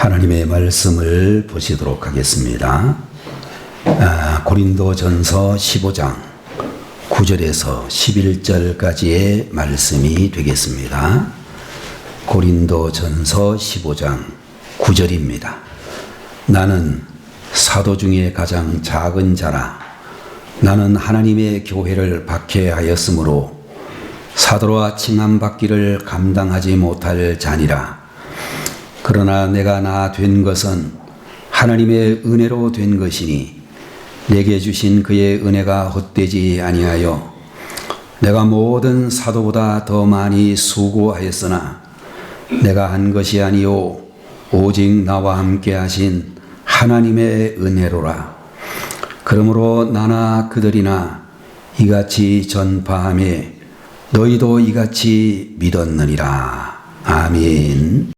하나님의 말씀을 보시도록 하겠습니다. 고린도전서 15장 9절에서 11절까지의 말씀이 되겠습니다. 고린도전서 15장 9절입니다. 나는 사도 중에 가장 작은 자라. 나는 하나님의 교회를 박해하였으므로 사도로 칭함받기를 감당하지 못할 자니라. 그러나 내가 나 된 것은 하나님의 은혜로 된 것이니 내게 주신 그의 은혜가 헛되지 아니하여 내가 모든 사도보다 더 많이 수고하였으나 내가 한 것이 아니요 오직 나와 함께 하신 하나님의 은혜로라. 그러므로 나나 그들이나 이같이 전파하며 너희도 이같이 믿었느니라. 아멘.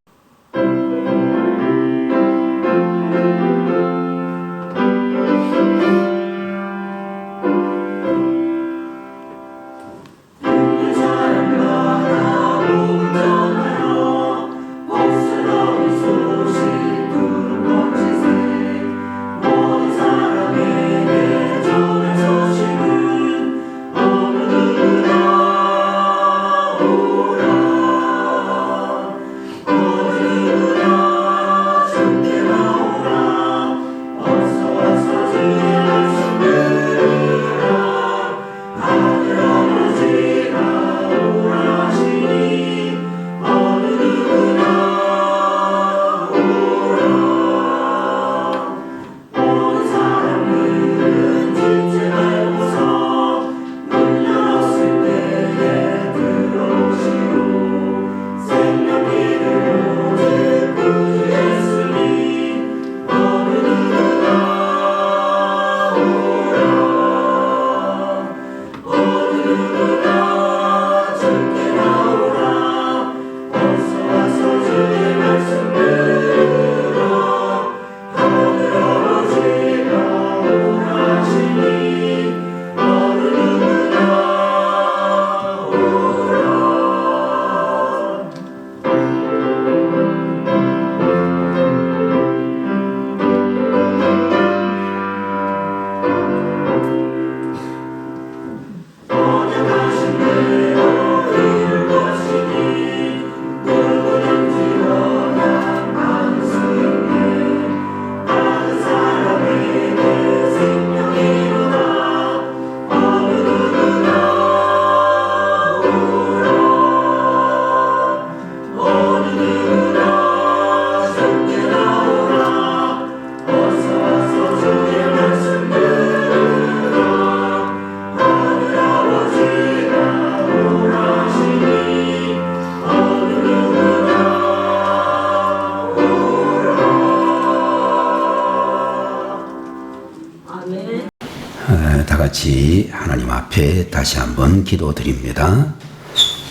다 같이 하나님 앞에 다시 한번 기도드립니다.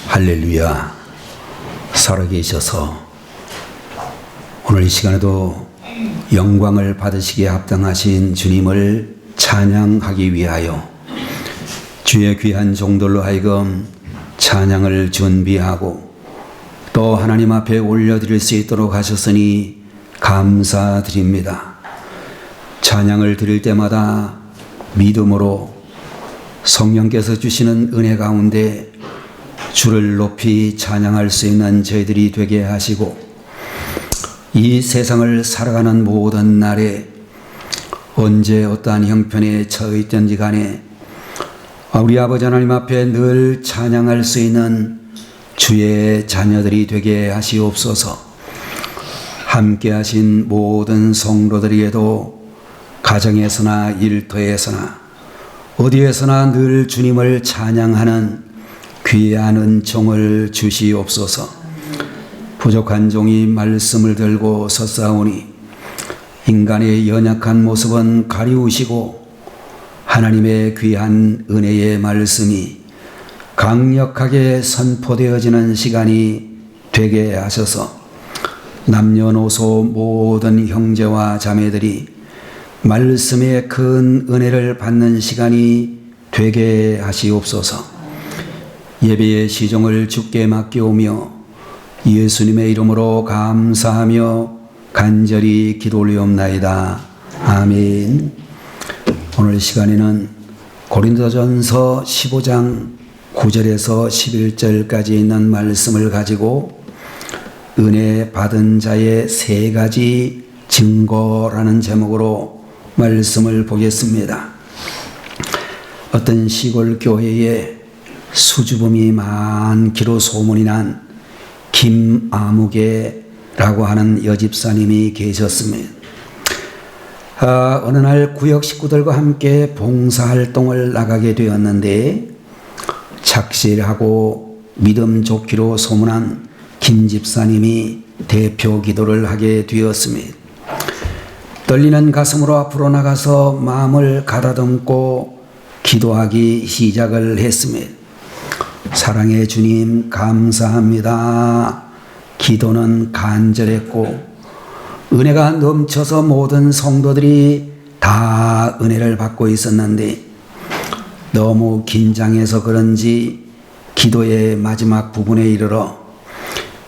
할렐루야. 살아계셔서 오늘 이 시간에도 영광을 받으시기에 합당하신 주님을 찬양하기 위하여 주의 귀한 종들로 하여금 찬양을 준비하고 또 하나님 앞에 올려드릴 수 있도록 하셨으니 감사드립니다. 찬양을 드릴 때마다 믿음으로 성령께서 주시는 은혜 가운데 주를 높이 찬양할 수 있는 저희들이 되게 하시고 이 세상을 살아가는 모든 날에 언제 어떠한 형편에 처해 있든지 간에 우리 아버지 하나님 앞에 늘 찬양할 수 있는 주의 자녀들이 되게 하시옵소서. 함께 하신 모든 성도들에게도 가정에서나 일터에서나 어디에서나 늘 주님을 찬양하는 귀한 은총을 주시옵소서. 부족한 종이 말씀을 들고 섰사오니 인간의 연약한 모습은 가리우시고 하나님의 귀한 은혜의 말씀이 강력하게 선포되어지는 시간이 되게 하셔서 남녀노소 모든 형제와 자매들이 말씀의 큰 은혜를 받는 시간이 되게 하시옵소서. 예배의 시종을 주께 맡겨오며 예수님의 이름으로 감사하며 간절히 기도 올리옵나이다. 아멘. 오늘 시간에는 고린도전서 15장 9절에서 11절까지 있는 말씀을 가지고 은혜 받은 자의 세 가지 증거라는 제목으로 말씀을 보겠습니다. 어떤 시골 교회에 수줍음이 많기로 소문이 난 김아무개라고 하는 여집사님이 계셨습니다. 어느 날 구역 식구들과 함께 봉사활동을 나가게 되었는데 착실하고 믿음 좋기로 소문난 김 집사님이 대표 기도를 하게 되었습니다. 떨리는 가슴으로 앞으로 나가서 마음을 가다듬고 기도하기 시작을 했습니다. 사랑의 주님 감사합니다. 기도는 간절했고 은혜가 넘쳐서 모든 성도들이 다 은혜를 받고 있었는데 너무 긴장해서 그런지 기도의 마지막 부분에 이르러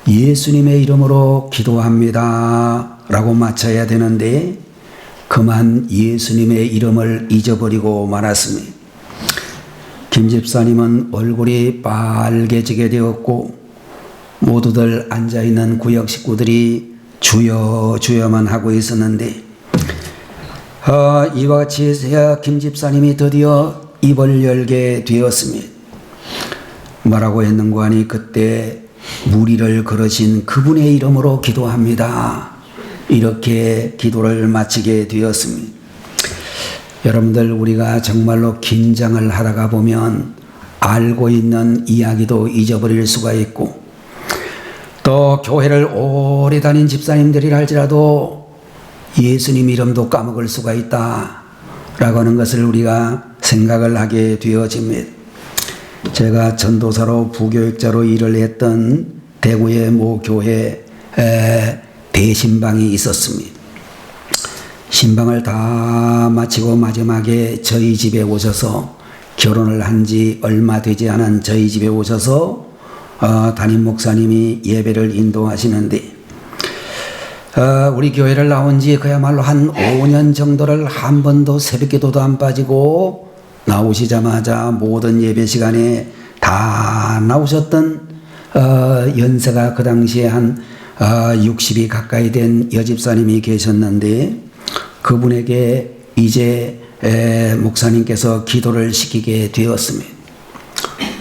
예수님의 이름으로 기도합니다 라고 마쳐야 되는데 그만 예수님의 이름을 잊어버리고 말았습니다. 김 집사님은 얼굴이 빨개지게 되었고 모두들 앉아있는 구역 식구들이 주여 주여만 하고 있었는데 이와 같이 김 집사님이 드디어 입을 열게 되었습니다. 뭐라고 했는고 하니 그때 무리를 걸으신 그분의 이름으로 기도합니다. 이렇게 기도를 마치게 되었습니다. 여러분들 우리가 정말로 긴장을 하다가 보면 알고 있는 이야기도 잊어버릴 수가 있고 또 교회를 오래 다닌 집사님들이라 할지라도 예수님 이름도 까먹을 수가 있다 라고 하는 것을 우리가 생각을 하게 되어집니다. 제가 전도사로 부교육자로 일을 했던 대구의 모 교회에 대신방이 있었습니다. 신방을 다 마치고 마지막에 저희 집에 오셔서 결혼을 한 지 얼마 되지 않은 저희 집에 오셔서 담임 목사님이 예배를 인도하시는데 우리 교회를 나온 지 그야말로 한 5년 정도를 한 번도 새벽기도도 안 빠지고 나오시자마자 모든 예배 시간에 다 나오셨던 연세가 그 당시에 한 60이 가까이 된 여집사님이 계셨는데 그분에게 이제 목사님께서 기도를 시키게 되었습니다.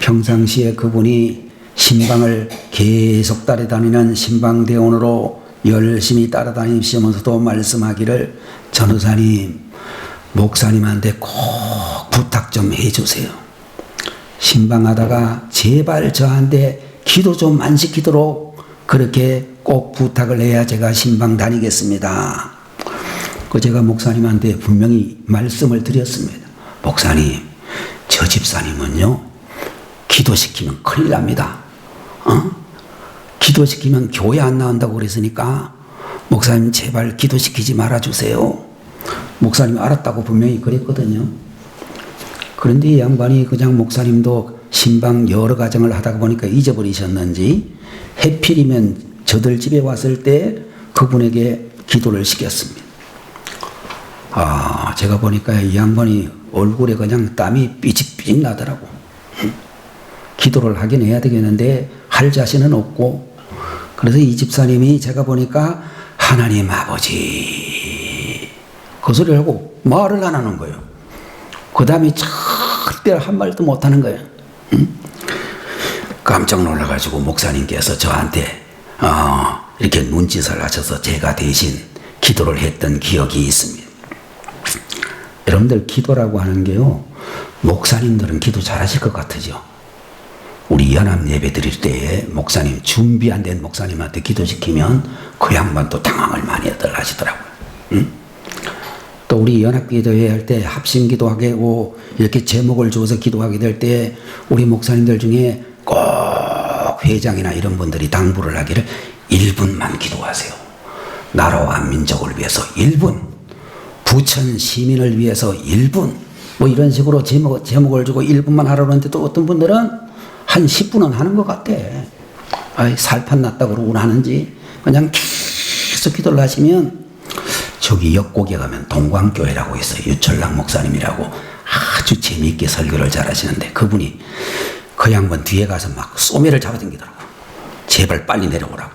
평상시에 그분이 신방을 계속 따라다니는 신방대원으로 열심히 따라다니시면서도 말씀하기를 전도사님, 목사님한테 꼭 부탁 좀 해주세요. 신방하다가 제발 저한테 기도 좀 안 시키도록 그렇게 꼭 부탁을 해야 제가 신방 다니겠습니다. 제가 목사님한테 분명히 말씀을 드렸습니다. 목사님, 저 집사님은요 기도시키면 큰일 납니다. 기도시키면 교회 안 나온다고 그랬으니까 목사님 제발 기도시키지 말아주세요. 목사님 알았다고 분명히 그랬거든요. 그런데 이 양반이 그냥 목사님도 신방 여러 가정을 하다가 보니까 잊어버리셨는지 해필이면 저들 집에 왔을 때 그분에게 기도를 시켰습니다. 제가 보니까 이 양반이 얼굴에 그냥 땀이 삐직삐직 나더라고. 기도를 하긴 해야 되겠는데 할 자신은 없고 그래서 이 집사님이 제가 보니까 하나님 아버지 그 소리를 하고 말을 안 하는 거예요. 그 다음에 절대 한 말도 못 하는 거예요. 깜짝 놀라가지고 목사님께서 저한테 이렇게 눈짓을 하셔서 제가 대신 기도를 했던 기억이 있습니다. 여러분들 기도라고 하는 게요 목사님들은 기도 잘하실 것 같으죠. 우리 연합 예배 드릴 때에 목사님 준비 안 된 목사님한테 기도시키면 그 양반도 당황을 많이 하시더라고요. 또 우리 연합 기도회 할 때 합심 기도하고 이렇게 제목을 줘서 기도하게 될 때 우리 목사님들 중에 꼭 회장이나 이런 분들이 당부를 하기를 1분만 기도하세요. 나라와 민족을 위해서 1분, 부천 시민을 위해서 1분, 뭐 이런 식으로 제목을 주고 1분만 하라고 하는데 또 어떤 분들은 한 10분은 하는 것 같아. 살판 났다고 그러고 하는지 그냥 계속 기도를 하시면 저기 옆곡에 가면 동광교회라고 있어요. 유철락 목사님이라고 아주 재미있게 설교를 잘 하시는데 그분이 그 양반 뒤에 가서 막 소매를 잡아당기더라고. 제발 빨리 내려오라고.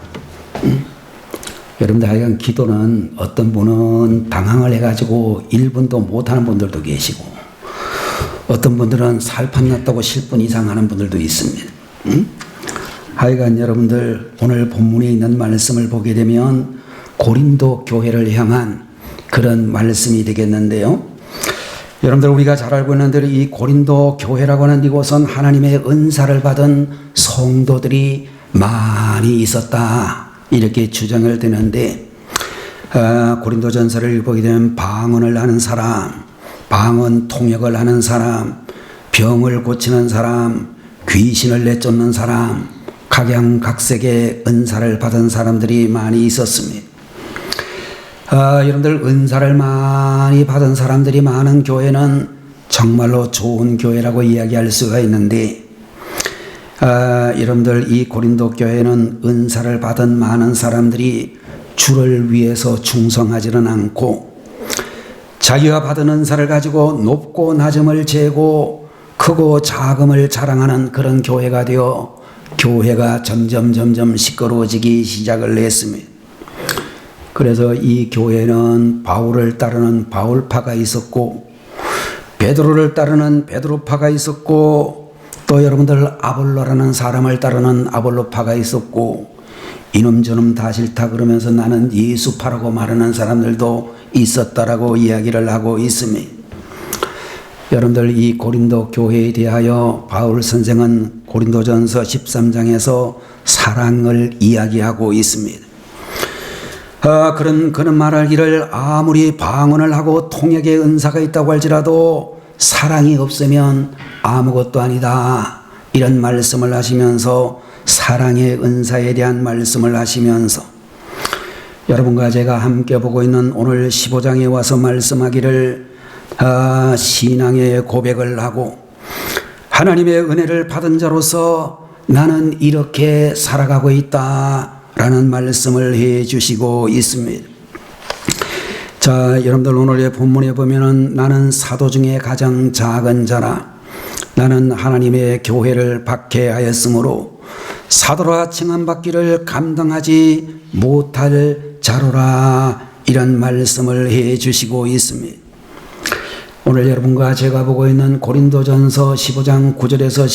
여러분들 하여간 기도는 어떤 분은 방황을 해가지고 1분도 못하는 분들도 계시고 어떤 분들은 살판 났다고 10분 이상 하는 분들도 있습니다. 하여간 여러분들 오늘 본문에 있는 말씀을 보게 되면 고린도 교회를 향한 그런 말씀이 되겠는데요. 여러분들 우리가 잘 알고 있는 대로 이 고린도 교회라고 하는 이곳은 하나님의 은사를 받은 성도들이 많이 있었다 이렇게 주장을 되는데 고린도전서를 보게 되면 방언을 하는 사람, 방언 통역을 하는 사람, 병을 고치는 사람, 귀신을 내쫓는 사람, 각양각색의 은사를 받은 사람들이 많이 있었습니다. 여러분들 은사를 많이 받은 사람들이 많은 교회는 정말로 좋은 교회라고 이야기할 수가 있는데 여러분들 이 고린도 교회는 은사를 받은 많은 사람들이 주를 위해서 충성하지는 않고 자기가 받은 은사를 가지고 높고 낮음을 재고 크고 작음을 자랑하는 그런 교회가 되어 교회가 점점 시끄러워지기 시작을 했습니다. 그래서 이 교회는 바울을 따르는 바울파가 있었고 베드로를 따르는 베드로파가 있었고 또 여러분들 아볼로라는 사람을 따르는 아볼로파가 있었고 이놈 저놈 다 싫다 그러면서 나는 예수파라고 말하는 사람들도 있었다라고 이야기를 하고 있습니다. 여러분들 이 고린도 교회에 대하여 바울 선생은 고린도전서 13장에서 사랑을 이야기하고 있습니다. 그런 말하기를 아무리 방언을 하고 통역의 은사가 있다고 할지라도 사랑이 없으면 아무것도 아니다 이런 말씀을 하시면서 사랑의 은사에 대한 말씀을 하시면서 여러분과 제가 함께 보고 있는 오늘 15장에 와서 말씀하기를 신앙의 고백을 하고 하나님의 은혜를 받은 자로서 나는 이렇게 살아가고 있다 라는 말씀을 해 주시고 있습니다. 자, 여러분들 오늘의 본문에 보면은 나는 사도 중에 가장 작은 자라 나는 하나님의 교회를 박해하였으므로 사도라 칭함받기를 감당하지 못할 자로라 이런 말씀을 해 주시고 있습니다. 오늘 여러분과 제가 보고 있는 고린도전서 15장 9절에서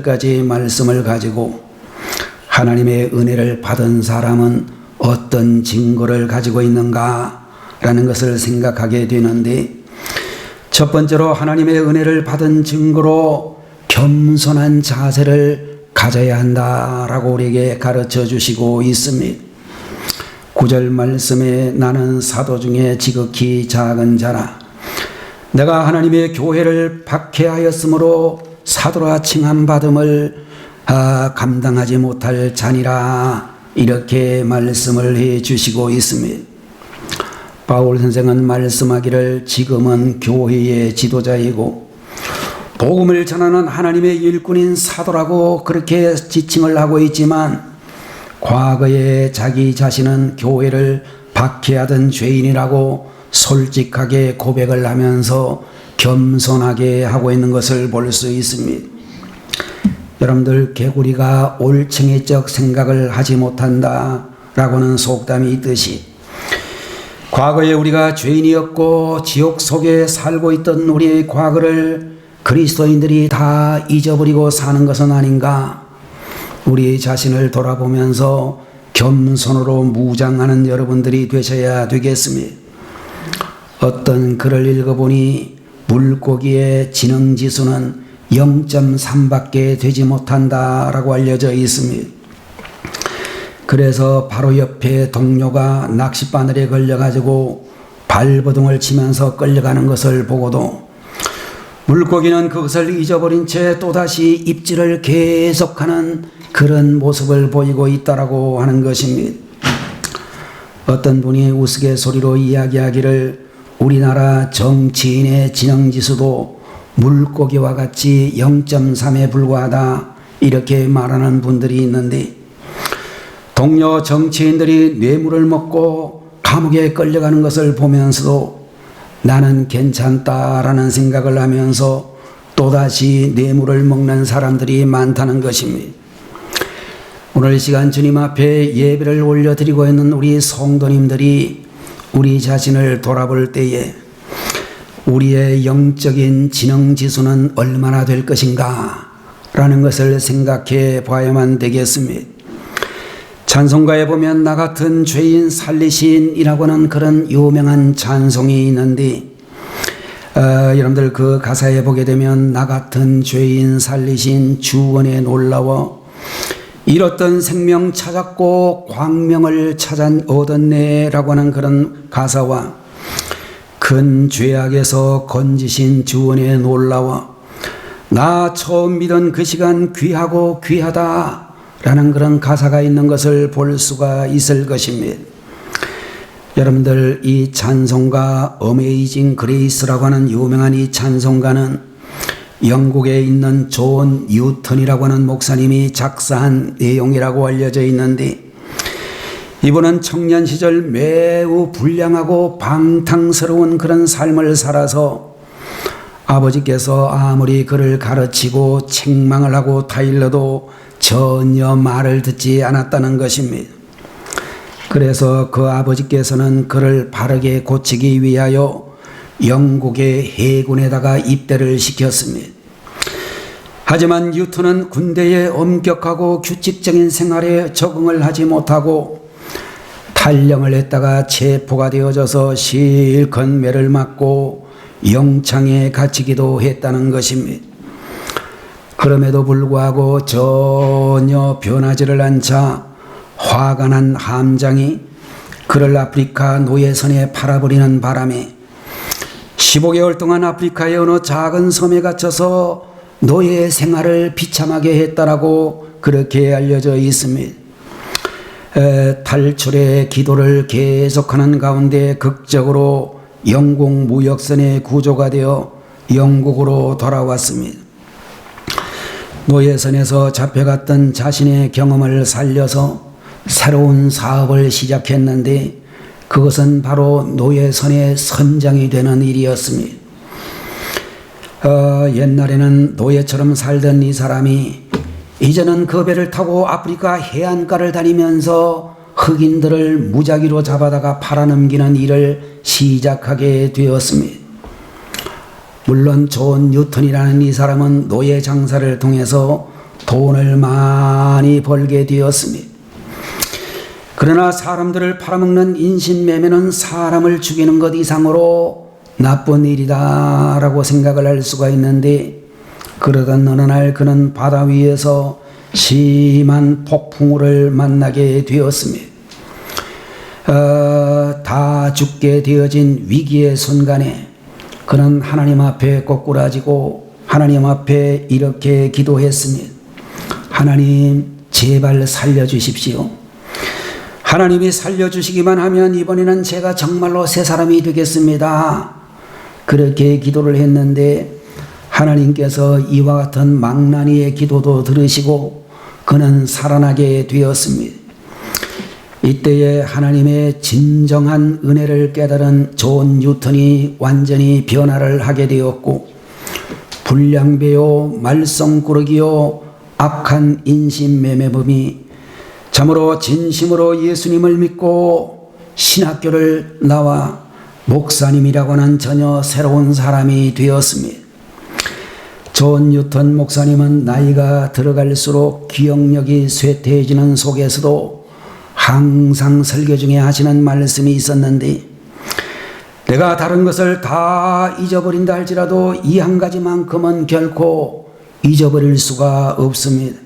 11절까지 말씀을 가지고 하나님의 은혜를 받은 사람은 어떤 증거를 가지고 있는가 라는 것을 생각하게 되는데 첫 번째로 하나님의 은혜를 받은 증거로 겸손한 자세를 가져야 한다라고 우리에게 가르쳐 주시고 있습니다. 9절 말씀에 나는 사도 중에 지극히 작은 자라 내가 하나님의 교회를 박해하였으므로 사도라 칭함받음을 감당하지 못할 자니라 이렇게 말씀을 해 주시고 있습니다. 바울 선생은 말씀하기를 지금은 교회의 지도자이고 복음을 전하는 하나님의 일꾼인 사도라고 그렇게 지칭을 하고 있지만 과거에 자기 자신은 교회를 박해하던 죄인이라고 솔직하게 고백을 하면서 겸손하게 하고 있는 것을 볼 수 있습니다. 여러분들 개구리가 올챙이적 생각을 하지 못한다 라고는 속담이 있듯이 과거에 우리가 죄인이었고 지옥 속에 살고 있던 우리의 과거를 그리스도인들이 다 잊어버리고 사는 것은 아닌가 우리 자신을 돌아보면서 겸손으로 무장하는 여러분들이 되셔야 되겠습니다. 어떤 글을 읽어보니 물고기의 지능지수는 0.3밖에 되지 못한다라고 알려져 있습니다. 그래서 바로 옆에 동료가 낚싯바늘에 걸려가지고 발버둥을 치면서 끌려가는 것을 보고도 물고기는 그것을 잊어버린 채 또다시 입질을 계속하는 그런 모습을 보이고 있다라고 하는 것입니다. 어떤 분이 우스갯소리로 이야기하기를 우리나라 정치인의 지능지수도 물고기와 같이 0.3에 불과하다 이렇게 말하는 분들이 있는데 동료 정치인들이 뇌물을 먹고 감옥에 끌려가는 것을 보면서도 나는 괜찮다라는 생각을 하면서 또다시 뇌물을 먹는 사람들이 많다는 것입니다. 오늘 이 시간 주님 앞에 예배를 올려드리고 있는 우리 성도님들이 우리 자신을 돌아볼 때에 우리의 영적인 지능지수는 얼마나 될 것인가 라는 것을 생각해 봐야만 되겠습니다. 찬송가에 보면 나 같은 죄인 살리신이라고 하는 그런 유명한 찬송이 있는데 여러분들 그 가사에 보게 되면 나 같은 죄인 살리신 주원에 놀라워 잃었던 생명 찾았고 광명을 얻었네 라고 하는 그런 가사와 큰 죄악에서 건지신 주원에 놀라워 나 처음 믿은 그 시간 귀하고 귀하다 라는 그런 가사가 있는 것을 볼 수가 있을 것입니다. 여러분들 이 찬송가 어메이징 그레이스라고 하는 유명한 이 찬송가는 영국에 있는 존 뉴턴이라고 하는 목사님이 작사한 내용이라고 알려져 있는데 이분은 청년 시절 매우 불량하고 방탕스러운 그런 삶을 살아서 아버지께서 아무리 그를 가르치고 책망을 하고 타일러도 전혀 말을 듣지 않았다는 것입니다. 그래서 그 아버지께서는 그를 바르게 고치기 위하여 영국의 해군에다가 입대를 시켰습니다. 하지만 뉴턴은 군대의 엄격하고 규칙적인 생활에 적응을 하지 못하고 탈영을 했다가 체포가 되어져서 실컷 매를 맞고 영창에 갇히기도 했다는 것입니다. 그럼에도 불구하고 전혀 변하지를 않자 화가 난 함장이 그를 아프리카 노예선에 팔아버리는 바람에 15개월 동안 아프리카의 어느 작은 섬에 갇혀서 노예 생활을 비참하게 했다라고 그렇게 알려져 있습니다. 탈출의 기도를 계속하는 가운데 극적으로 영국 무역선에 구조가 되어 영국으로 돌아왔습니다. 노예선에서 잡혀갔던 자신의 경험을 살려서 새로운 사업을 시작했는데 그것은 바로 노예선의 선장이 되는 일이었습니다. 옛날에는 노예처럼 살던 이 사람이 이제는 그 배를 타고 아프리카 해안가를 다니면서 흑인들을 무작위로 잡아다가 팔아넘기는 일을 시작하게 되었습니다. 물론 존 뉴턴이라는 이 사람은 노예 장사를 통해서 돈을 많이 벌게 되었습니다. 그러나 사람들을 팔아먹는 인신매매는 사람을 죽이는 것 이상으로 나쁜 일이다 라고 생각을 할 수가 있는데 그러던 어느 날 그는 바다 위에서 심한 폭풍우를 만나게 되었습니다. 다 죽게 되어진 위기의 순간에 그는 하나님 앞에 꼬꾸라지고 하나님 앞에 이렇게 기도했습니다. 하나님 제발 살려주십시오. 하나님이 살려주시기만 하면 이번에는 제가 정말로 새 사람이 되겠습니다. 그렇게 기도를 했는데 하나님께서 이와 같은 망나니의 기도도 들으시고 그는 살아나게 되었습니다. 이때에 하나님의 진정한 은혜를 깨달은 존 뉴턴이 완전히 변화를 하게 되었고 불량배요 말썽꾸러기요 악한 인신매매범이 참으로 진심으로 예수님을 믿고 신학교를 나와 목사님이라고는 전혀 새로운 사람이 되었습니다. 존 뉴턴 목사님은 나이가 들어갈수록 기억력이 쇠퇴해지는 속에서도 항상 설교 중에 하시는 말씀이 있었는데 내가 다른 것을 다 잊어버린다 할지라도 이 한 가지만큼은 결코 잊어버릴 수가 없습니다.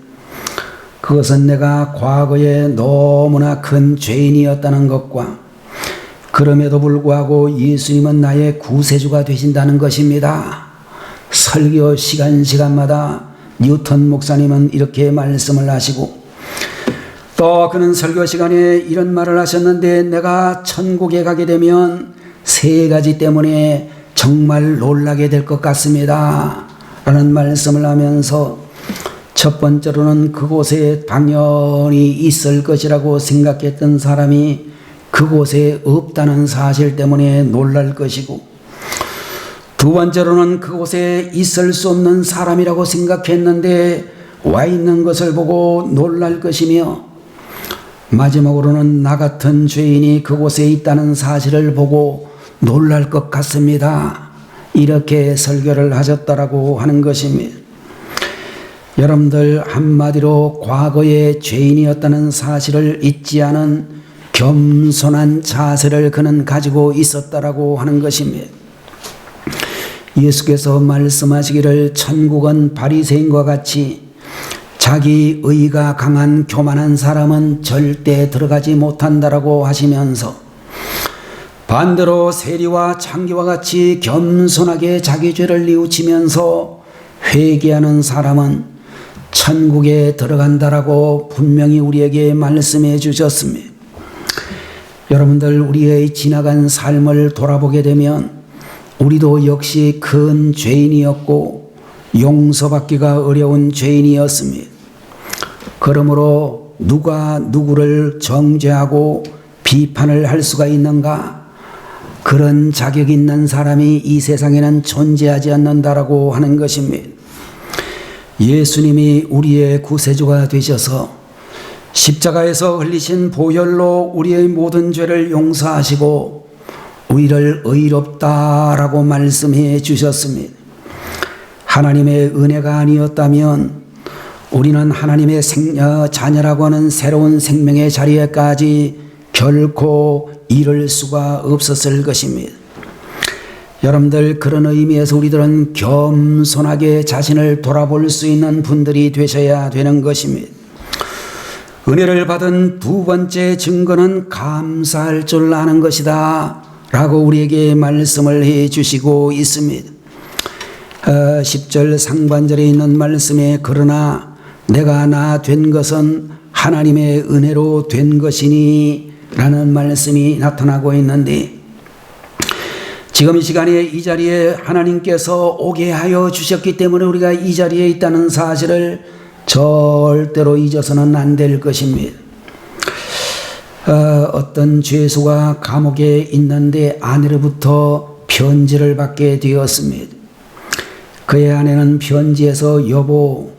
그것은 내가 과거에 너무나 큰 죄인이었다는 것과 그럼에도 불구하고 예수님은 나의 구세주가 되신다는 것입니다. 설교 시간마다 뉴턴 목사님은 이렇게 말씀을 하시고 또 그는 설교 시간에 이런 말을 하셨는데 내가 천국에 가게 되면 세 가지 때문에 정말 놀라게 될 것 같습니다 라는 말씀을 하면서 첫 번째로는 그곳에 당연히 있을 것이라고 생각했던 사람이 그곳에 없다는 사실 때문에 놀랄 것이고, 두 번째로는 그곳에 있을 수 없는 사람이라고 생각했는데 와 있는 것을 보고 놀랄 것이며, 마지막으로는 나 같은 죄인이 그곳에 있다는 사실을 보고 놀랄 것 같습니다. 이렇게 설교를 하셨다라고 하는 것입니다. 여러분들, 한마디로 과거에 죄인이었다는 사실을 잊지 않은 겸손한 자세를 그는 가지고 있었다라고 하는 것입니다. 예수께서 말씀하시기를 천국은 바리새인과 같이 자기 의가 강한 교만한 사람은 절대 들어가지 못한다라고 하시면서, 반대로 세리와 창기와 같이 겸손하게 자기 죄를 뉘우치면서 회개하는 사람은 천국에 들어간다라고 분명히 우리에게 말씀해 주셨습니다. 여러분들, 우리의 지나간 삶을 돌아보게 되면 우리도 역시 큰 죄인이었고 용서받기가 어려운 죄인이었습니다. 그러므로 누가 누구를 정죄하고 비판을 할 수가 있는가? 그런 자격 있는 사람이 이 세상에는 존재하지 않는다라고 하는 것입니다. 예수님이 우리의 구세주가 되셔서 십자가에서 흘리신 보혈로 우리의 모든 죄를 용서하시고 우리를 의롭다라고 말씀해 주셨습니다. 하나님의 은혜가 아니었다면 우리는 하나님의 자녀라고 하는 새로운 생명의 자리에까지 결코 이를 수가 없었을 것입니다. 여러분들, 그런 의미에서 우리들은 겸손하게 자신을 돌아볼 수 있는 분들이 되셔야 되는 것입니다. 은혜를 받은 두 번째 증거는 감사할 줄 아는 것이다 라고 우리에게 말씀을 해 주시고 있습니다. 10절 상반절에 있는 말씀에, 그러나 내가 나 된 것은 하나님의 은혜로 된 것이니 라는 말씀이 나타나고 있는데, 지금 이 시간에 이 자리에 하나님께서 오게 하여 주셨기 때문에 우리가 이 자리에 있다는 사실을 절대로 잊어서는 안 될 것입니다. 어떤 죄수가 감옥에 있는데 아내로부터 편지를 받게 되었습니다. 그의 아내는 편지에서, 여보,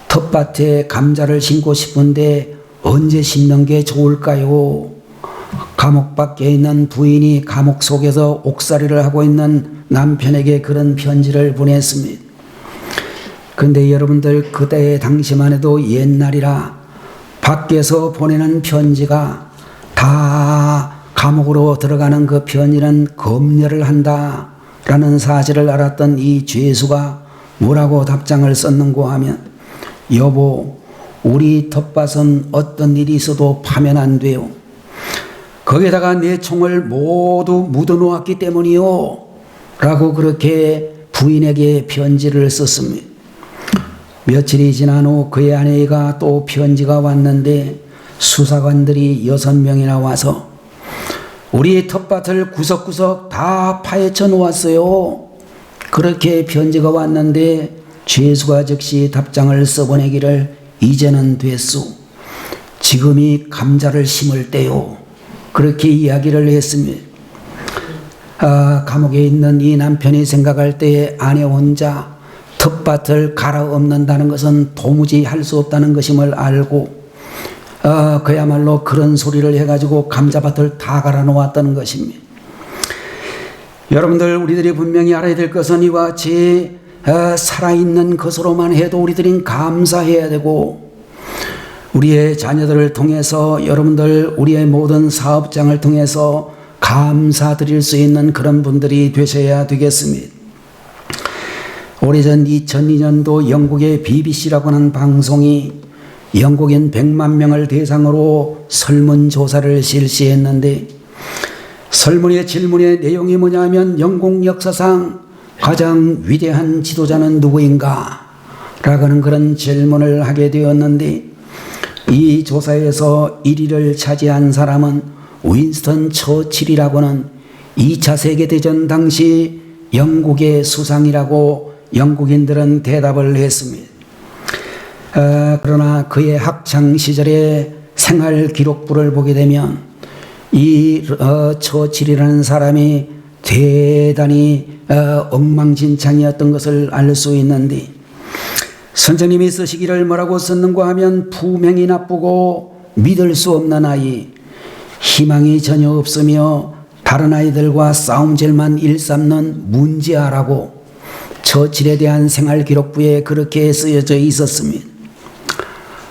텃밭에 감자를 심고 싶은데 언제 심는 게 좋을까요? 감옥 밖에 있는 부인이 감옥 속에서 옥살이를 하고 있는 남편에게 그런 편지를 보냈습니다. 그런데 여러분들, 그때 당시만 해도 옛날이라 밖에서 보내는 편지가 다 감옥으로 들어가는 그 편지는 검열을 한다라는 사실을 알았던 이 죄수가 뭐라고 답장을 썼는고 하면, 여보, 우리 텃밭은 어떤 일이 있어도 파면 안 돼요. 거기에다가 내 총을 모두 묻어놓았기 때문이요 라고 그렇게 부인에게 편지를 썼습니다. 며칠이 지난 후 그의 아내가 또 편지가 왔는데 수사관들이 6명이나 와서 우리 텃밭을 구석구석 다 파헤쳐 놓았어요. 그렇게 편지가 왔는데 죄수가 즉시 답장을 써보내기를, 이제는 됐소. 지금이 감자를 심을 때요. 그렇게 이야기를 했습니다. 감옥에 있는 이 남편이 생각할 때에 아내 혼자 텃밭을 갈아엎는다는 것은 도무지 할 수 없다는 것임을 알고 그야말로 그런 소리를 해가지고 감자밭을 다 갈아 놓았다는 것입니다. 여러분들, 우리들이 분명히 알아야 될 것은 이와 같이 살아있는 것으로만 해도 우리들은 감사해야 되고, 우리의 자녀들을 통해서, 여러분들 우리의 모든 사업장을 통해서 감사드릴 수 있는 그런 분들이 되셔야 되겠습니다. 오래전 2002년도 영국의 BBC라고 하는 방송이 영국인 100만 명을 대상으로 설문조사를 실시했는데, 설문의 질문의 내용이 뭐냐면, 영국 역사상 가장 위대한 지도자는 누구인가? 라고는 그런 질문을 하게 되었는데, 이 조사에서 1위를 차지한 사람은 윈스턴 처칠이라고는 2차 세계대전 당시 영국의 수상이라고 영국인들은 대답을 했습니다. 그러나 그의 학창 시절의 생활 기록부를 보게 되면 이 처칠이라는 사람이 대단히 엉망진창이었던 것을 알 수 있는데, 선생님이 쓰시기를 뭐라고 썼는가 하면 품행이 나쁘고 믿을 수 없는 아이, 희망이 전혀 없으며 다른 아이들과 싸움질만 일삼는 문제아라고 처칠에 대한 생활 기록부에 그렇게 쓰여져 있었습니다.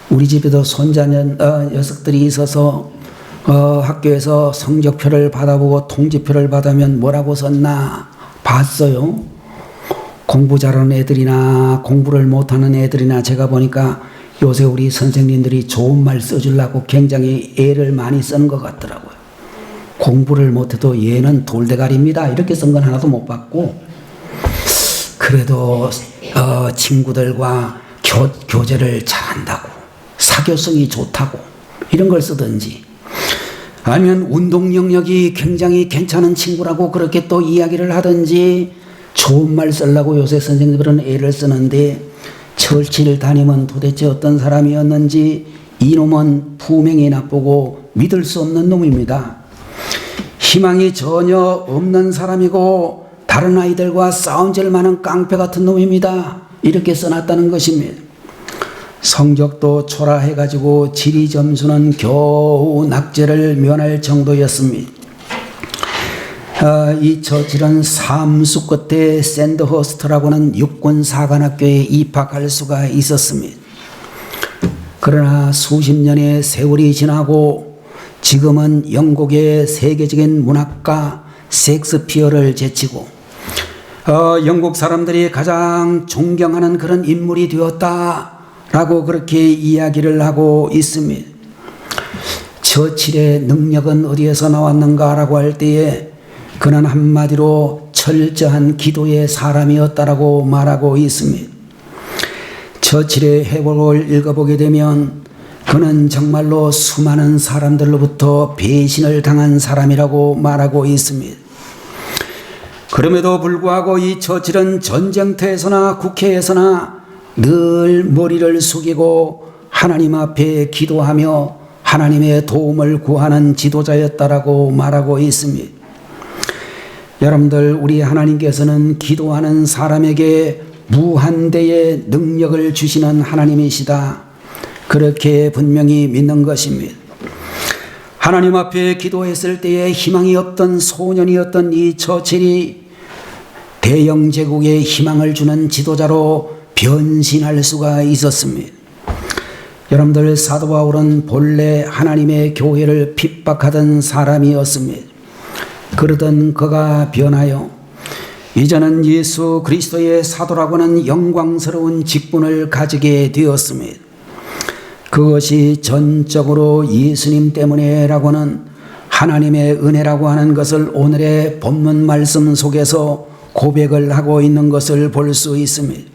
우리 집에도 손자는 녀석들이 있어서 학교에서 성적표를 받아보고 통지표를 받으면 뭐라고 썼나 봤어요. 공부 잘하는 애들이나 공부를 못하는 애들이나 제가 보니까 요새 우리 선생님들이 좋은 말 써주려고 굉장히 애를 많이 쓰는 것 같더라고요. 공부를 못해도 얘는 돌대가리입니다 이렇게 쓴 건 하나도 못 봤고, 그래도 친구들과 교제를 잘한다고, 사교성이 좋다고 이런 걸 쓰든지, 아니면 운동 영역이 굉장히 괜찮은 친구라고 그렇게 또 이야기를 하든지 좋은 말 쓰려고 요새 선생님들은 애를 쓰는데, 철치를 다니면 도대체 어떤 사람이었는지 이놈은 품행이 나쁘고 믿을 수 없는 놈입니다. 희망이 전혀 없는 사람이고 다른 아이들과 싸움질 만한 깡패 같은 놈입니다 이렇게 써놨다는 것입니다. 성적도 초라해가지고 지리 점수는 겨우 낙제를 면할 정도였습니다. 이 처칠은 삼수 끝에 샌드허스트라고 하는 육군 사관학교에 입학할 수가 있었습니다. 그러나 수십 년의 세월이 지나고 지금은 영국의 세계적인 문학가 셰익스피어를 제치고 영국 사람들이 가장 존경하는 그런 인물이 되었다라고 그렇게 이야기를 하고 있습니다. 처칠의 능력은 어디에서 나왔는가라고 할 때에 그는 한마디로 철저한 기도의 사람이었다라고 말하고 있습니다. 처칠의 회고를 읽어보게 되면 그는 정말로 수많은 사람들로부터 배신을 당한 사람이라고 말하고 있습니다. 그럼에도 불구하고 이 처칠은 전쟁터에서나 국회에서나 늘 머리를 숙이고 하나님 앞에 기도하며 하나님의 도움을 구하는 지도자였다라고 말하고 있습니다. 여러분들, 우리 하나님께서는 기도하는 사람에게 무한대의 능력을 주시는 하나님이시다, 그렇게 분명히 믿는 것입니다. 하나님 앞에 기도했을 때에 희망이 없던 소년이었던 이 처칠이 대영 제국에 희망을 주는 지도자로 변신할 수가 있었습니다. 여러분들, 사도 바울은 본래 하나님의 교회를 핍박하던 사람이었습니다. 그러던 그가 변하여 이제는 예수 그리스도의 사도라고 하는 영광스러운 직분을 가지게 되었습니다. 그것이 전적으로 예수님 때문에라고는 하나님의 은혜라고 하는 것을 오늘의 본문 말씀 속에서 고백을 하고 있는 것을 볼 수 있습니다.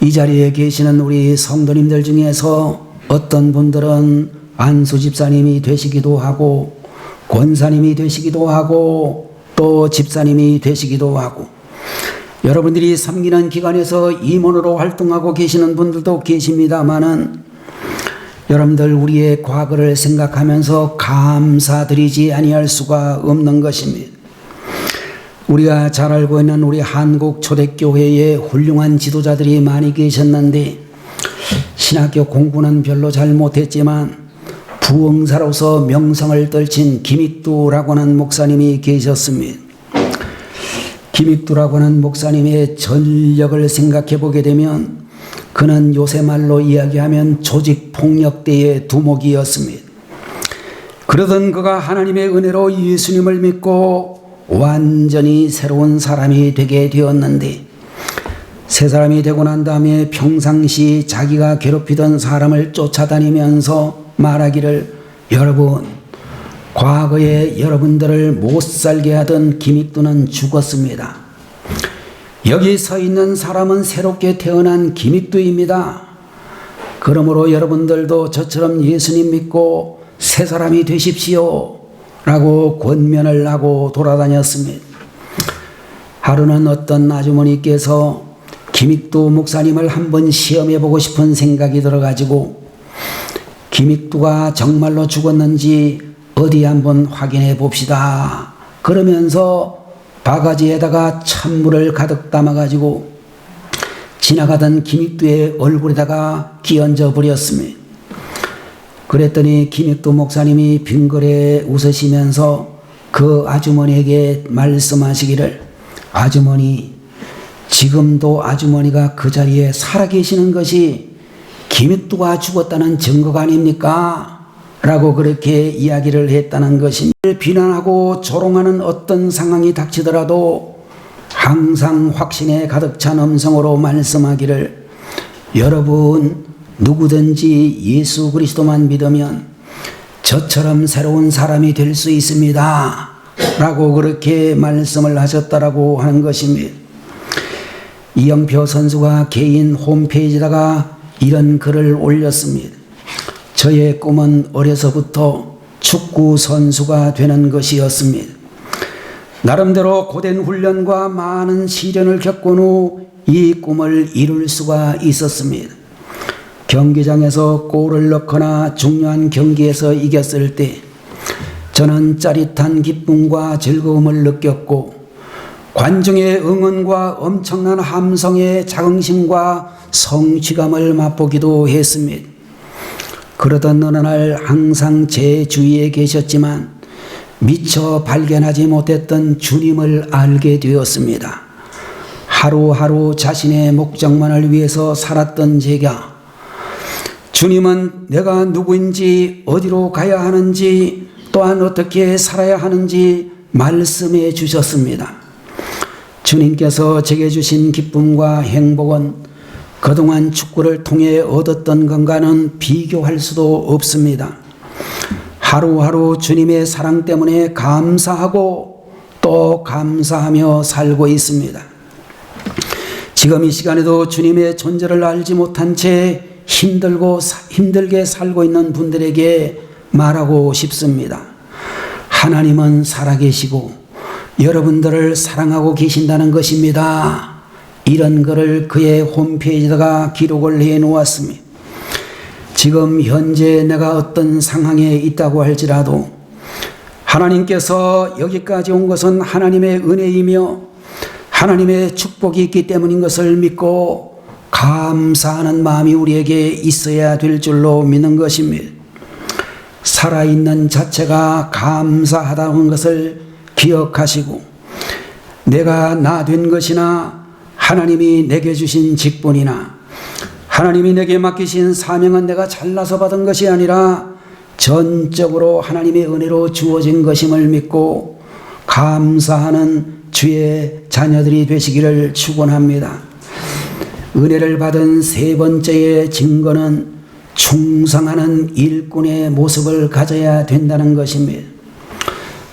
이 자리에 계시는 우리 성도님들 중에서 어떤 분들은 안수 집사님이 되시기도 하고 권사님이 되시기도 하고 또 집사님이 되시기도 하고, 여러분들이 섬기는 기관에서 임원으로 활동하고 계시는 분들도 계십니다마는, 여러분들 우리의 과거를 생각하면서 감사드리지 아니할 수가 없는 것입니다. 우리가 잘 알고 있는 우리 한국 초대교회에 훌륭한 지도자들이 많이 계셨는데 신학교 공부는 별로 잘 못했지만 부흥사로서 명성을 떨친 김익두라고 하는 목사님이 계셨습니다. 김익두라고 하는 목사님의 전력을 생각해 보게 되면 그는 요새 말로 이야기하면 조직폭력대의 두목이었습니다. 그러던 그가 하나님의 은혜로 예수님을 믿고 완전히 새로운 사람이 되게 되었는데, 새 사람이 되고 난 다음에 평상시 자기가 괴롭히던 사람을 쫓아다니면서 말하기를, 여러분, 과거에 여러분들을 못 살게 하던 김익두는 죽었습니다. 여기 서 있는 사람은 새롭게 태어난 김익두입니다. 그러므로 여러분들도 저처럼 예수님 믿고 새 사람이 되십시오 라고 권면을 하고 돌아다녔습니다. 하루는 어떤 아주머니께서 김익두 목사님을 한번 시험해보고 싶은 생각이 들어가지고 김익두가 정말로 죽었는지 어디 한번 확인해 봅시다. 그러면서 바가지에다가 찬물을 가득 담아가지고 지나가던 김익두의 얼굴에다가 끼얹어 버렸습니다. 그랬더니 김익두 목사님이 빙그레 웃으시면서 그 아주머니에게 말씀하시기를, 아주머니, 지금도 아주머니가 그 자리에 살아계시는 것이 김익두가 죽었다는 증거가 아닙니까? 라고 그렇게 이야기를 했다는 것입니다. 비난하고 조롱하는 어떤 상황이 닥치더라도 항상 확신에 가득 찬 음성으로 말씀하기를, 여러분, 누구든지 예수 그리스도만 믿으면 저처럼 새로운 사람이 될 수 있습니다. 라고 그렇게 말씀을 하셨다라고 하는 것입니다. 이영표 선수가 개인 홈페이지에다가 이런 글을 올렸습니다. 저의 꿈은 어려서부터 축구 선수가 되는 것이었습니다. 나름대로 고된 훈련과 많은 시련을 겪은 후 이 꿈을 이룰 수가 있었습니다. 경기장에서 골을 넣거나 중요한 경기에서 이겼을 때 저는 짜릿한 기쁨과 즐거움을 느꼈고, 관중의 응원과 엄청난 함성의 자긍심과 성취감을 맛보기도 했습니다. 그러던 어느 날 항상 제 주위에 계셨지만 미처 발견하지 못했던 주님을 알게 되었습니다. 하루하루 자신의 목적만을 위해서 살았던 제가, 주님은 내가 누구인지, 어디로 가야 하는지, 또한 어떻게 살아야 하는지 말씀해 주셨습니다. 주님께서 제게 주신 기쁨과 행복은 그동안 축구를 통해 얻었던 것과는 비교할 수도 없습니다. 하루하루 주님의 사랑 때문에 감사하고 또 감사하며 살고 있습니다. 지금 이 시간에도 주님의 존재를 알지 못한 채 힘들게 살고 있는 분들에게 말하고 싶습니다. 하나님은 살아계시고 여러분들을 사랑하고 계신다는 것입니다. 이런 글을 그의 홈페이지에다가 기록을 해 놓았습니다. 지금 현재 내가 어떤 상황에 있다고 할지라도 하나님께서 여기까지 온 것은 하나님의 은혜이며 하나님의 축복이 있기 때문인 것을 믿고 감사하는 마음이 우리에게 있어야 될 줄로 믿는 것입니다. 살아있는 자체가 감사하다는 것을 기억하시고, 내가 나 된 것이나 하나님이 내게 주신 직분이나 하나님이 내게 맡기신 사명은 내가 잘나서 받은 것이 아니라 전적으로 하나님의 은혜로 주어진 것임을 믿고 감사하는 주의 자녀들이 되시기를 축원합니다. 은혜를 받은 세 번째의 증거는 충성하는 일꾼의 모습을 가져야 된다는 것입니다.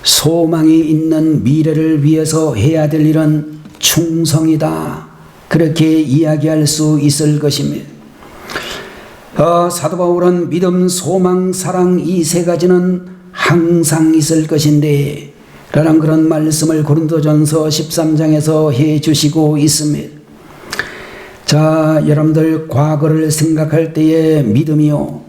소망이 있는 미래를 위해서 해야 될 일은 충성이다. 그렇게 이야기할 수 있을 것입니다. 사도 바울은 믿음, 소망, 사랑 이 세 가지는 항상 있을 것인데 라는 그런 말씀을 고린도전서 13장에서 해 주시고 있습니다. 자, 여러분들 과거를 생각할 때의 믿음이요,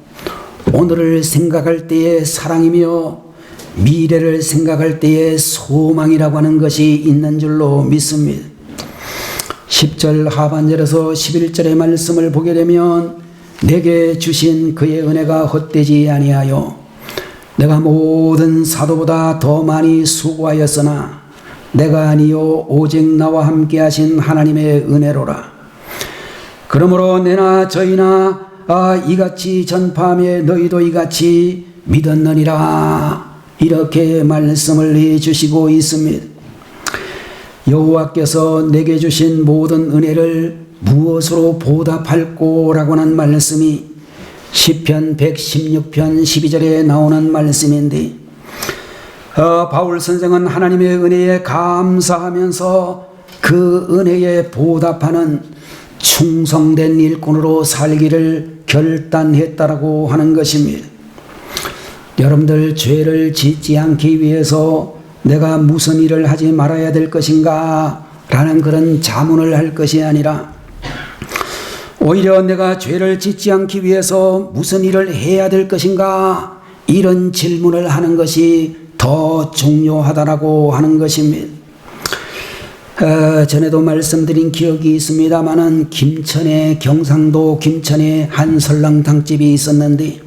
오늘을 생각할 때의 사랑이며 미래를 생각할 때의 소망이라고 하는 것이 있는 줄로 믿습니다. 10절 하반절에서 11절의 말씀을 보게 되면 내게 주신 그의 은혜가 헛되지 아니하여 내가 모든 사도보다 더 많이 수고하였으나 내가 아니요 오직 나와 함께 하신 하나님의 은혜로라. 그러므로 내나 저희나 이같이 전파하며 너희도 이같이 믿었느니라. 이렇게 말씀을 해주시고 있습니다. 여호와께서 내게 주신 모든 은혜를 무엇으로 보답할꼬? 라고 하는 말씀이 시편 116편 12절에 나오는 말씀인데, 바울 선생은 하나님의 은혜에 감사하면서 그 은혜에 보답하는 충성된 일꾼으로 살기를 결단했다라고 하는 것입니다. 여러분들, 죄를 짓지 않기 위해서 내가 무슨 일을 하지 말아야 될 것인가 라는 그런 자문을 할 것이 아니라 오히려 내가 죄를 짓지 않기 위해서 무슨 일을 해야 될 것인가? 이런 질문을 하는 것이 더 중요하다라고 하는 것입니다. 전에도 말씀드린 기억이 있습니다마는 김천에, 경상도 김천에 한 설렁탕집이 있었는데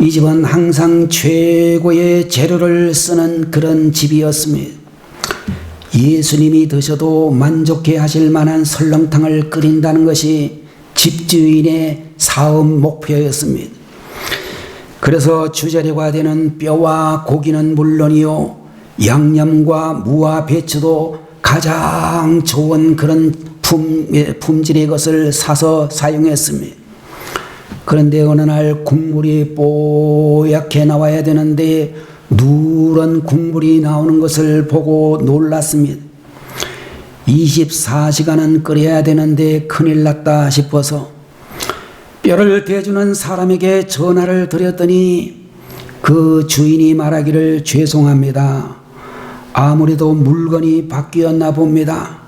이 집은 항상 최고의 재료를 쓰는 그런 집이었습니다. 예수님이 드셔도 만족해 하실 만한 설렁탕을 끓인다는 것이 집주인의 사업 목표였습니다. 그래서 주재료가 되는 뼈와 고기는 물론이요, 양념과 무와 배추도 가장 좋은 그런 품질의 것을 사서 사용했습니다. 그런데 어느 날 국물이 뽀얗게 나와야 되는데 누런 국물이 나오는 것을 보고 놀랐습니다. 24시간은 끓여야 되는데 큰일 났다 싶어서 뼈를 대주는 사람에게 전화를 드렸더니 그 주인이 말하기를 죄송합니다. 아무래도 물건이 바뀌었나 봅니다.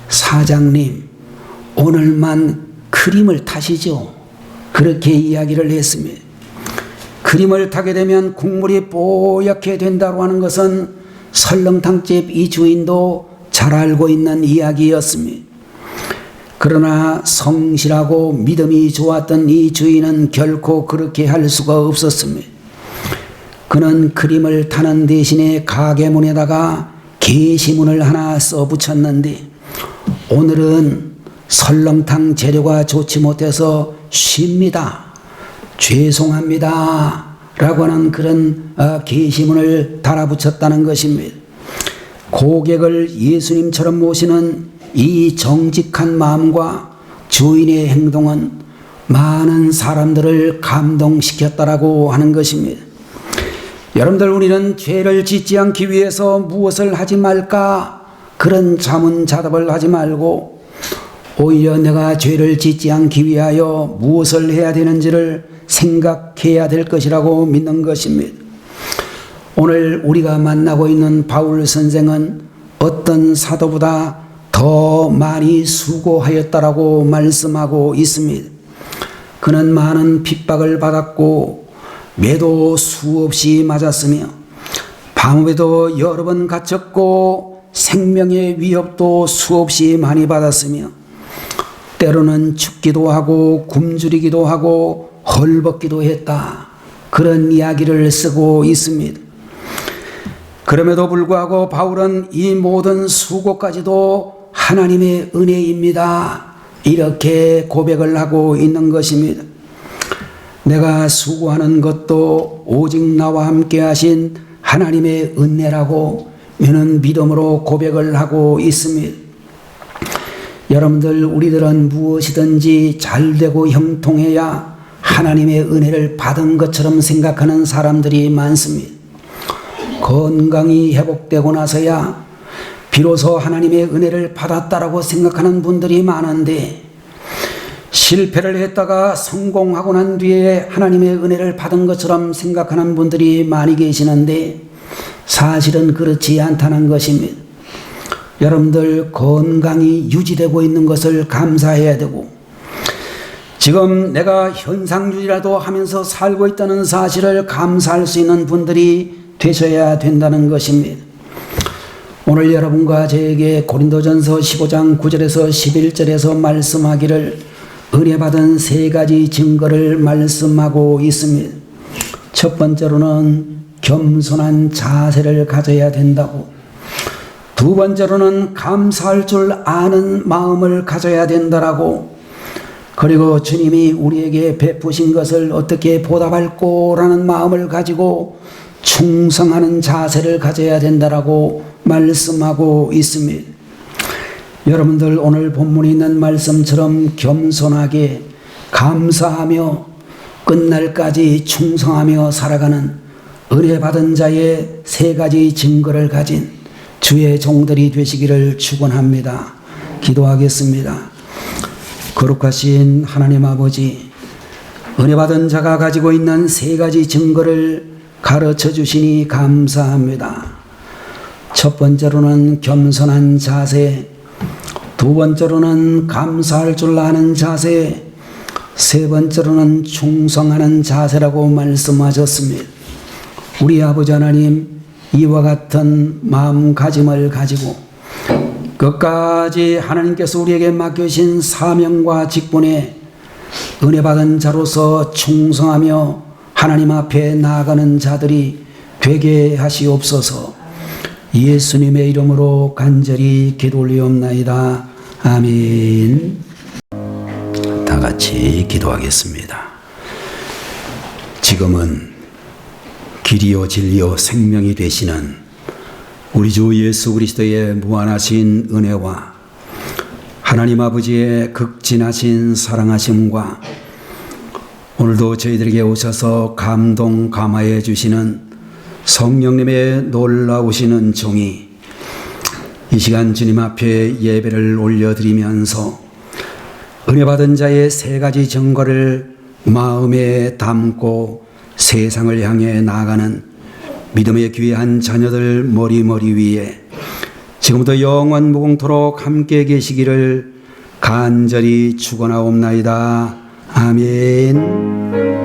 사장님, 오늘만 크림을 타시죠. 그렇게 이야기를 했습니다. 크림을 타게 되면 국물이 뽀얗게 된다고 하는 것은 설렁탕집 이 주인도 잘 알고 있는 이야기였습니다. 그러나 성실하고 믿음이 좋았던 이 주인은 결코 그렇게 할 수가 없었습니다. 그는 크림을 타는 대신에 가게문에다가 게시문을 하나 써붙였는데 오늘은 설렁탕 재료가 좋지 못해서 쉽니다. 죄송합니다. 라고 하는 그런 게시문을 달아붙였다는 것입니다. 고객을 예수님처럼 모시는 이 정직한 마음과 주인의 행동은 많은 사람들을 감동시켰다라고 하는 것입니다. 여러분들, 우리는 죄를 짓지 않기 위해서 무엇을 하지 말까? 그런 자문자답을 하지 말고 오히려 내가 죄를 짓지 않기 위하여 무엇을 해야 되는지를 생각해야 될 것이라고 믿는 것입니다. 오늘 우리가 만나고 있는 바울 선생은 어떤 사도보다 더 많이 수고하였다라고 말씀하고 있습니다. 그는 많은 핍박을 받았고 매도 수없이 맞았으며 밤에도 여러 번 갇혔고 생명의 위협도 수없이 많이 받았으며 때로는 죽기도 하고 굶주리기도 하고 헐벗기도 했다. 그런 이야기를 쓰고 있습니다. 그럼에도 불구하고 바울은 이 모든 수고까지도 하나님의 은혜입니다. 이렇게 고백을 하고 있는 것입니다. 내가 수고하는 것도 오직 나와 함께 하신 하나님의 은혜라고 저는 믿음으로 고백을 하고 있습니다. 여러분들, 우리들은 무엇이든지 잘되고 형통해야 하나님의 은혜를 받은 것처럼 생각하는 사람들이 많습니다. 건강이 회복되고 나서야 비로소 하나님의 은혜를 받았다라고 생각하는 분들이 많은데 실패를 했다가 성공하고 난 뒤에 하나님의 은혜를 받은 것처럼 생각하는 분들이 많이 계시는데 사실은 그렇지 않다는 것입니다. 여러분들, 건강이 유지되고 있는 것을 감사해야 되고 지금 내가 현상유지라도 하면서 살고 있다는 사실을 감사할 수 있는 분들이 되셔야 된다는 것입니다. 오늘 여러분과 저에게 고린도전서 15장 9절에서 11절에서 말씀하기를 은혜 받은 세 가지 증거를 말씀하고 있습니다. 첫 번째로는 겸손한 자세를 가져야 된다고, 두 번째로는 감사할 줄 아는 마음을 가져야 된다라고, 그리고 주님이 우리에게 베푸신 것을 어떻게 보답할꼬라는 마음을 가지고 충성하는 자세를 가져야 된다라고 말씀하고 있습니다. 여러분들, 오늘 본문에 있는 말씀처럼 겸손하게 감사하며 끝날까지 충성하며 살아가는 은혜 받은 자의 세 가지 증거를 가진 주의 종들이 되시기를 축원합니다. 기도하겠습니다. 거룩하신 하나님 아버지, 은혜 받은 자가 가지고 있는 세 가지 증거를 가르쳐 주시니 감사합니다. 첫 번째로는 겸손한 자세, 두 번째로는 감사할 줄 아는 자세, 세 번째로는 충성하는 자세라고 말씀하셨습니다. 우리 아버지 하나님, 이와 같은 마음가짐을 가지고 끝까지 하나님께서 우리에게 맡겨주신 사명과 직분에 은혜받은 자로서 충성하며 하나님 앞에 나아가는 자들이 되게 하시옵소서. 예수님의 이름으로 간절히 기도 올리옵나이다. 아멘. 다 같이 기도하겠습니다. 지금은 길이요 진리요 생명이 되시는 우리 주 예수 그리스도의 무한하신 은혜와 하나님 아버지의 극진하신 사랑하심과 오늘도 저희들에게 오셔서 감동 감화해 주시는 성령님의 놀라우신 은총이 이 시간 주님 앞에 예배를 올려드리면서 은혜받은 자의 세 가지 증거를 마음에 담고 세상을 향해 나아가는 믿음의 귀한 자녀들 머리 위에 지금부터 영원 무궁토록 함께 계시기를 간절히 축원하옵나이다. 아멘.